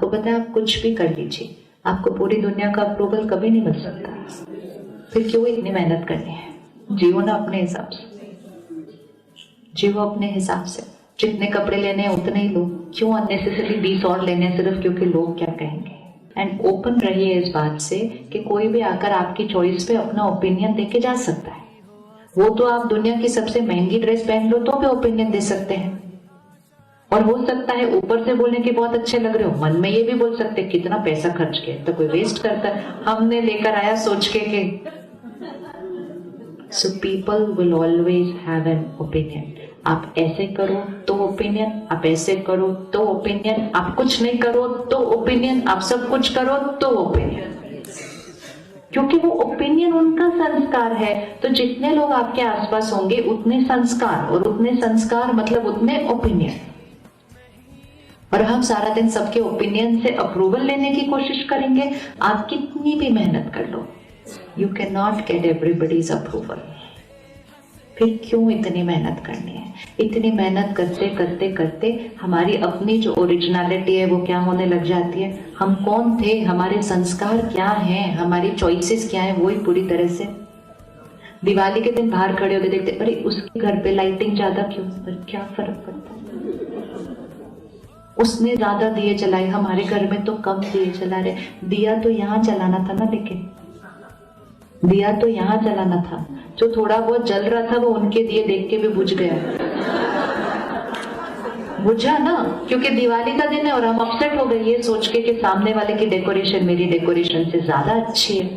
आपको पता है, आप कुछ भी कर लीजिए, आपको पूरी दुनिया का अप्रूवल कभी नहीं मिल सकता। फिर क्यों इतनी मेहनत करनी है? जियो ना अपने हिसाब से, जियो अपने हिसाब से। जितने कपड़े लेने हैं उतने ही लो, क्यों अननेसेसरी 20 और लेने हैं सिर्फ क्योंकि लोग क्या कहेंगे। एंड ओपन रहिए इस बात से कि कोई भी आकर आपकी चॉइस पे अपना ओपिनियन देके जा सकता है। वो तो आप दुनिया की सबसे महंगी ड्रेस पहन लो तो भी ओपिनियन दे सकते हैं, और हो सकता है ऊपर से बोलने के बहुत अच्छे लग रहे हो, मन में ये भी बोल सकते हैं कितना पैसा खर्च किया, तो कोई वेस्ट करता है, हमने लेकर आया सोच के। So people will always have an opinion. आप ऐसे करो तो ओपिनियन, आप ऐसे करो तो ओपिनियन, आप कुछ नहीं करो तो ओपिनियन, आप सब कुछ करो तो ओपिनियन, क्योंकि वो ओपिनियन उनका संस्कार है। तो जितने लोग आपके आसपास होंगे उतने संस्कार, और उतने संस्कार मतलब उतने ओपिनियन। और हम सारा दिन सबके ओपिनियन से अप्रूवल लेने की कोशिश करेंगे, आप कितनी भी मेहनत कर लो, you can not get everybody's approval. फिर क्यों इतनी मेहनत करनी है? इतनी मेहनत करते करते करते हमारी अपनी जो ओरिजिनलिटी है वो क्या होने लग जाती है। हम कौन थे, हमारे संस्कार क्या हैं, हमारी चॉइसेस क्या है, वही पूरी तरह से। दिवाली के दिन बाहर खड़े होते देखते, अरे उसके घर पे लाइटिंग ज्यादा क्यों, पर क्या फर्क पड़ता है, उसने ज्यादा दिए जलाए, हमारे घर में तो कम दिए जला रहे। दिया तो यहाँ जलाना था ना, लेकिन दिया तो यहाँ जलाना था, जो थोड़ा बहुत जल रहा था वो उनके दिए देख के भी बुझ गया, बुझा ना, क्योंकि दिवाली का दिन है और हम अपसेट हो गए ये सोच के कि सामने वाले की डेकोरेशन मेरी डेकोरेशन से ज्यादा अच्छी है।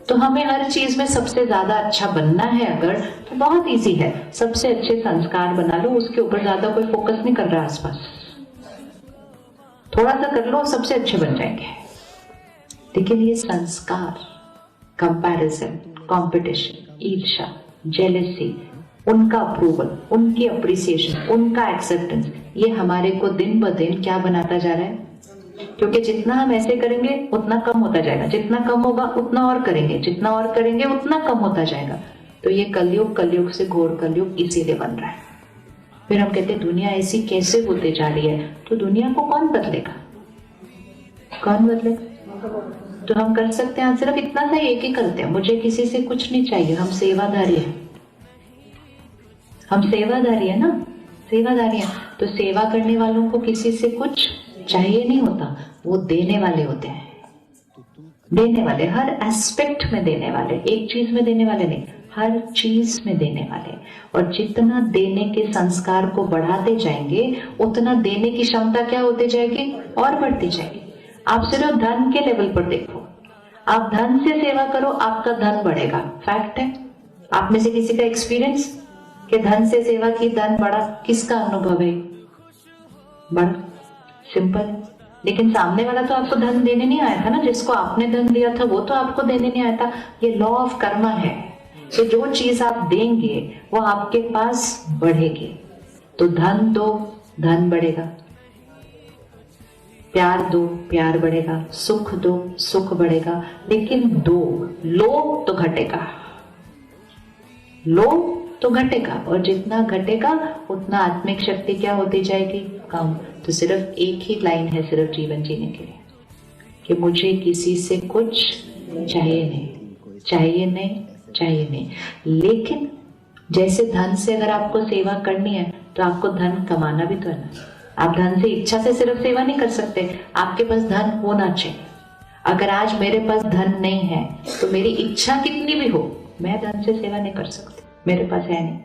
तो हमें हर चीज में सबसे ज्यादा अच्छा बनना है अगर, तो बहुत इजी है, सबसे अच्छे संस्कार बना लो, उसके ऊपर ज्यादा कोई फोकस नहीं कर रहा आसपास, थोड़ा सा कर लो, सबसे अच्छे बन जाएंगे। लेकिन ये संस्कार, कंपैरिजन, कंपटीशन, ईर्ष्या, जेलेसी, उनका अप्रूवल, उनकी अप्रिसिएशन, उनका एक्सेप्टेंस, ये हमारे को दिन ब दिन क्या बनाता जा रहा है? क्योंकि जितना हम ऐसे करेंगे उतना कम होता जाएगा, जितना कम होगा उतना और करेंगे, जितना और करेंगे उतना कम होता जाएगा। तो ये कलयुग, कलयुग से घोर कलयुग इसीलिए बन रहा है। फिर हम कहते हैं दुनिया ऐसी कैसे होते जा रही है, तो दुनिया को कौन बदलेगा? कौन बदलेगा? तो हम कर सकते हैं सिर्फ इतना सा, एक ही करते हैं, मुझे किसी से कुछ नहीं चाहिए, हम सेवाधारी हैं, हम सेवाधारी है ना, सेवाधारी है। तो सेवा करने वालों को किसी से कुछ चाहिए नहीं होता, वो देने वाले होते हैं, देने वाले, हर एस्पेक्ट में देने वाले, एक चीज में देने वाले नहीं, हर चीज में देने वाले। और जितना देने के संस्कार को बढ़ाते जाएंगे उतना देने की क्षमता क्या होती जाएगी, और बढ़ती जाएगी। आप सिर्फ धन के लेवल पर देखो, आप धन से सेवा करो, आपका धन बढ़ेगा, फैक्ट है। आप में से किसी का एक्सपीरियंस कि धन से सेवा की, धन बढ़ा, किसका अनुभव है? बढ़ा, सिंपल। लेकिन सामने वाला तो आपको धन देने नहीं आया था ना, जिसको आपने धन दिया था वो तो आपको देने नहीं आया था। ये लॉ ऑफ कर्मा है कि जो चीज आप देंगे वो आपके पास बढ़ेगी। तो धन दो, धन बढ़ेगा, प्यार दो, प्यार बढ़ेगा, सुख दो, सुख बढ़ेगा। लेकिन दो, लोभ तो घटेगा, लोभ तो घटेगा, और जितना घटेगा उतना आत्मिक शक्ति क्या होती जाएगी, कम। तो सिर्फ एक ही लाइन है सिर्फ जीवन जीने के लिए, कि मुझे किसी से कुछ चाहिए नहीं, चाहिए नहीं, चाहिए नहीं। लेकिन जैसे धन से अगर आपको सेवा करनी है तो आपको धन कमाना भी तो है ना। आप धन से, इच्छा से सिर्फ सेवा नहीं कर सकते, आपके पास धन होना चाहिए। अगर आज मेरे पास धन नहीं है तो मेरी इच्छा कितनी भी हो, मैं धन से सेवा नहीं कर सकती, मेरे पास है नहीं।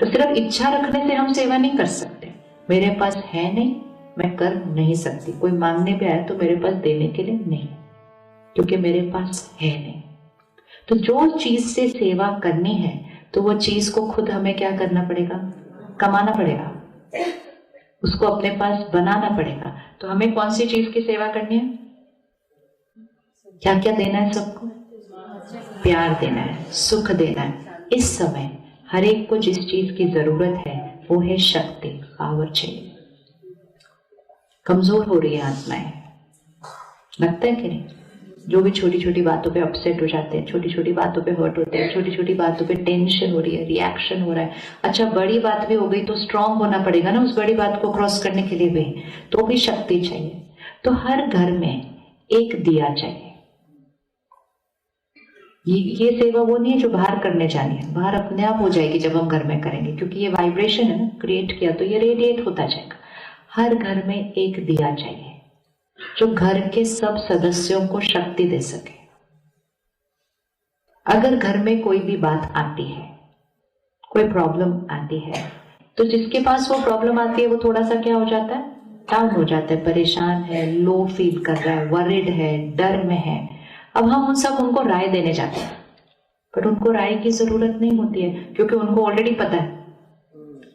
तो सिर्फ इच्छा रखने से हम सेवा नहीं कर सकते, मेरे पास है नहीं, मैं कर नहीं सकती। कोई मांगने भी आया तो मेरे पास देने के लिए नहीं, क्योंकि मेरे पास है नहीं। तो जो चीज से सेवा करनी है तो वो चीज को खुद हमें क्या करना पड़ेगा, कमाना पड़ेगा, उसको अपने पास बनाना पड़ेगा। तो हमें कौन सी चीज की सेवा करनी है, क्या क्या देना है सबको? प्यार देना है, सुख देना है। इस समय हर एक को जिस चीज की जरूरत है वो है शक्ति, पावर चाहिए। कमजोर हो रही है आत्माएं, लगता है कि नहीं? जो भी छोटी छोटी बातों पे अपसेट हो जाते हैं, छोटी छोटी बातों पे हर्ट होते हैं, छोटी छोटी बातों पे टेंशन हो रही है, रिएक्शन हो रहा है। अच्छा, बड़ी बात भी हो गई तो स्ट्रांग होना पड़ेगा ना उस बड़ी बात को क्रॉस करने के लिए भी, तो भी शक्ति चाहिए। तो हर घर में एक दिया चाहिए। ये सेवा वो नहीं है जो बाहर करने जानी है, बाहर अपने आप हो जाएगी जब हम घर में करेंगे, क्योंकि ये वाइब्रेशन है ना, क्रिएट किया तो ये रेडिएट होता जाएगा। हर घर में एक दिया चाहिए जो घर के सब सदस्यों को शक्ति दे सके। अगर घर में कोई भी बात आती है, कोई प्रॉब्लम आती है, तो जिसके पास वो प्रॉब्लम आती है वो थोड़ा सा क्या हो जाता है, डाउन हो जाता है, परेशान है, लो फील कर रहा है, वरिड है, डर में है। अब हम उनको राय देने जाते हैं, पर उनको राय की जरूरत नहीं होती है, क्योंकि उनको ऑलरेडी पता है।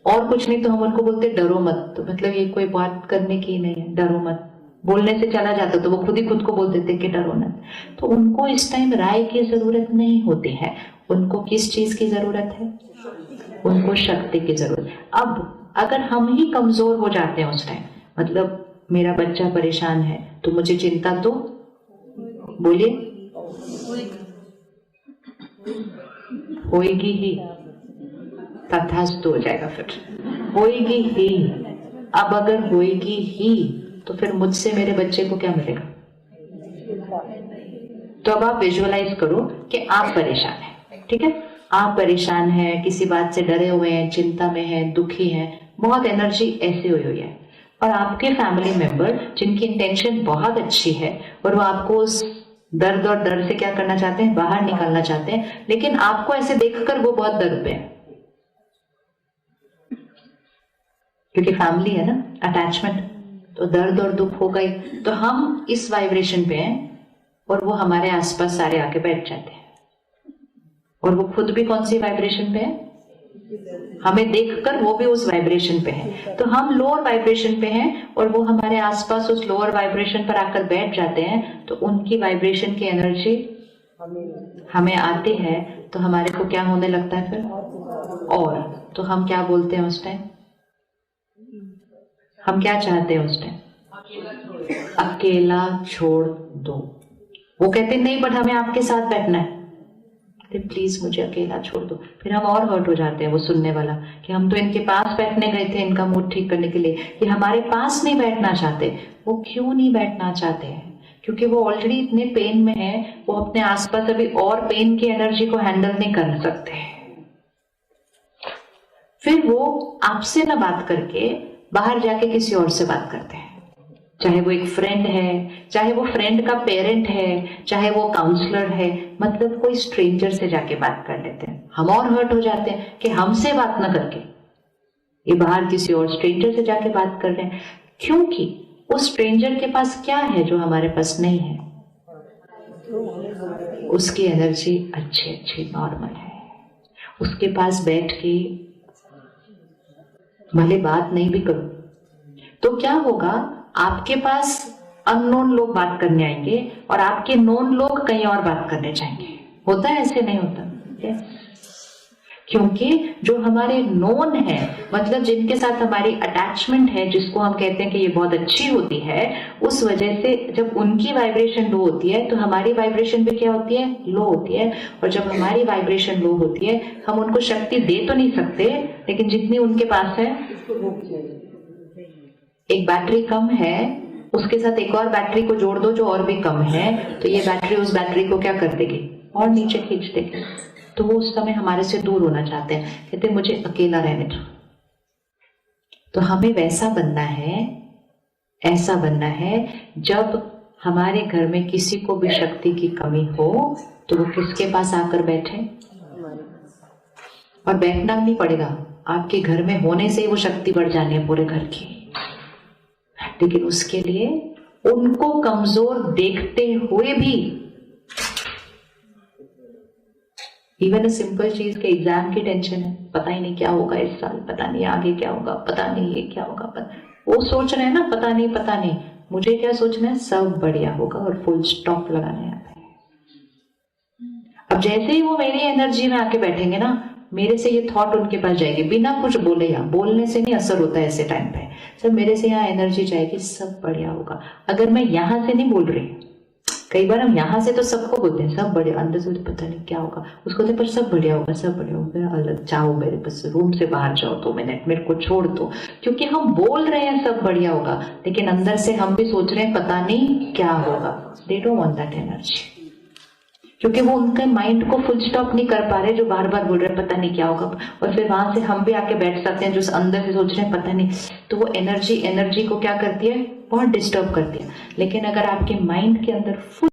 और कुछ नहीं तो हम उनको बोलते डरो मत, तो मतलब ये कोई बात करने की नहीं है, डरो मत। बोलने से चला जाता तो वो खुद ही खुद को बोल देते कि डरो मत। तो उनको इस टाइम राय की जरूरत नहीं होती है। उनको किस चीज की जरूरत है? उनको शक्ति की जरूरत। अब अगर हम ही कमजोर हो जाते हैं उस टाइम, मतलब मेरा बच्चा परेशान है तो मुझे चिंता तो बोलिए होएगी ही, तथास्तु हो जाएगा, फिर होएगी ही। अब अगर होएगी ही तो फिर मुझसे मेरे बच्चे को क्या मिलेगा? तो अब आप विजुअलाइज करो कि आप परेशान हैं, ठीक है? आप परेशान हैं, किसी बात से डरे हुए हैं, चिंता में हैं, दुखी हैं, बहुत एनर्जी ऐसे हुई है, और आपके फैमिली मेंबर जिनकी इंटेंशन बहुत अच्छी है और वो आपको उस दर्द और डर से क्या करना चाहते हैं, बाहर निकालना चाहते हैं, लेकिन आपको ऐसे देखकर वो बहुत दर्द पे है, क्योंकि फैमिली है ना, अटैचमेंट, तो दर्द और दुख हो गई। तो हम इस वाइब्रेशन पे हैं और वो हमारे आसपास सारे आके बैठ जाते हैं, और वो खुद भी कौन सी वाइब्रेशन पे है? हमें देखकर वो भी उस वाइब्रेशन पे है। तो हम लोअर वाइब्रेशन पे हैं और वो हमारे आसपास उस लोअर वाइब्रेशन पर आकर बैठ जाते हैं। तो उनकी वाइब्रेशन की एनर्जी हमें आती है तो हमारे को क्या होने लगता है फिर? और तो हम क्या बोलते हैं उस टाइम? हम क्या चाहते हैं उस टाइम? अकेला छोड़ दो। वो कहते नहीं, बट हमें आपके साथ बैठना है, प्लीज मुझे अकेला छोड़ दो। फिर हम और हर्ट हो जाते हैं, वो सुनने वाला, कि हम तो इनके पास बैठने गए थे इनका मूड ठीक करने के लिए, ये हमारे पास नहीं बैठना चाहते। वो क्यों नहीं बैठना चाहते हैं? क्योंकि वो ऑलरेडी इतने पेन में है, वो अपने आसपास अभी और पेन की एनर्जी को हैंडल नहीं कर सकते। फिर वो आपसे ना बात करके बाहर जाके किसी और से बात करते हैं, चाहे वो एक फ्रेंड है, चाहे वो फ्रेंड का पेरेंट है, चाहे वो काउंसलर है, मतलब कोई स्ट्रेंजर से जाके बात कर लेते हैं। हम और हर्ट हो जाते हैं कि हमसे बात ना करके ये बाहर किसी और स्ट्रेंजर से जाके बात कर रहे हैं, क्योंकि उस स्ट्रेंजर के पास क्या है जो हमारे पास नहीं है? उसकी एनर्जी अच्छी नॉर्मल है। उसके पास बैठ के भले बात नहीं भी करो तो क्या होगा, आपके पास अननोन लोग बात करने आएंगे और आपके नोन लोग कहीं और बात करने जाएंगे। होता है ऐसे? नहीं होता? क्योंकि जो हमारे नोन है, मतलब जिनके साथ हमारी अटैचमेंट है, जिसको हम कहते हैं कि ये बहुत अच्छी होती है, उस वजह से जब उनकी वाइब्रेशन लो होती है तो हमारी वाइब्रेशन भी क्या होती है? लो होती है। और जब हमारी वाइब्रेशन लो होती है, हम उनको शक्ति दे तो नहीं सकते, लेकिन जितनी उनके पास है, एक बैटरी कम है, उसके साथ एक और बैटरी को जोड़ दो जो और भी कम है, तो ये बैटरी उस बैटरी को क्या कर देगी? और नीचे खींच देगी। तो वो उस समय हमारे से दूर होना चाहते हैं, कहते हैं मुझे अकेला रहने दो। तो हमें वैसा बनना है, ऐसा बनना है, जब हमारे घर में किसी को भी शक्ति की कमी हो तो वो किसके पास आकर बैठे? और बैठना नहीं पड़ेगा, आपके घर में होने से ही वो शक्ति बढ़ जानी है पूरे घर की। लेकिन उसके लिए उनको कमजोर देखते हुए भी, इवन अ सिंपल चीज के एग्जाम की टेंशन है, पता ही नहीं क्या होगा इस साल, पता नहीं आगे क्या होगा, पता नहीं ये क्या होगा, वो सोच रहे हैं ना, पता नहीं। मुझे क्या सोचना है? सब बढ़िया होगा और फुल स्टॉप लगाना है। अब जैसे ही वो मेरी एनर्जी में आके बैठेंगे ना, मेरे से ये थॉट उनके पास जाएगी, बिना कुछ बोले, या बोलने से नहीं असर होता है ऐसे टाइम पे। सब मेरे से यहाँ एनर्जी जाएगी, सब बढ़िया होगा। अगर मैं यहाँ से नहीं बोल रही, कई बार हम यहाँ से तो सबको बोलते हैं सब बढ़िया, अंदर से तो पता नहीं क्या होगा, उसको तो पर सब बढ़िया होगा, सब बढ़िया होगा, अलग जाओ मेरे बस रूम से बाहर जाओ 2 मिनट, मेरे को छोड़ दो। क्योंकि हम बोल रहे हैं सब बढ़िया होगा, लेकिन अंदर से हम भी सोच रहे हैं पता नहीं क्या होगा। They don't want that energy, क्योंकि वो उनके माइंड को फुल स्टॉप नहीं कर पा रहे, जो बार बार बोल रहे हैं पता नहीं क्या होगा। और फिर वहां से हम भी आके बैठ सकते हैं जो अंदर से सोच रहे हैं पता नहीं, तो वो एनर्जी को क्या करती है, बहुत डिस्टर्ब करती है। लेकिन अगर आपके माइंड के अंदर फुल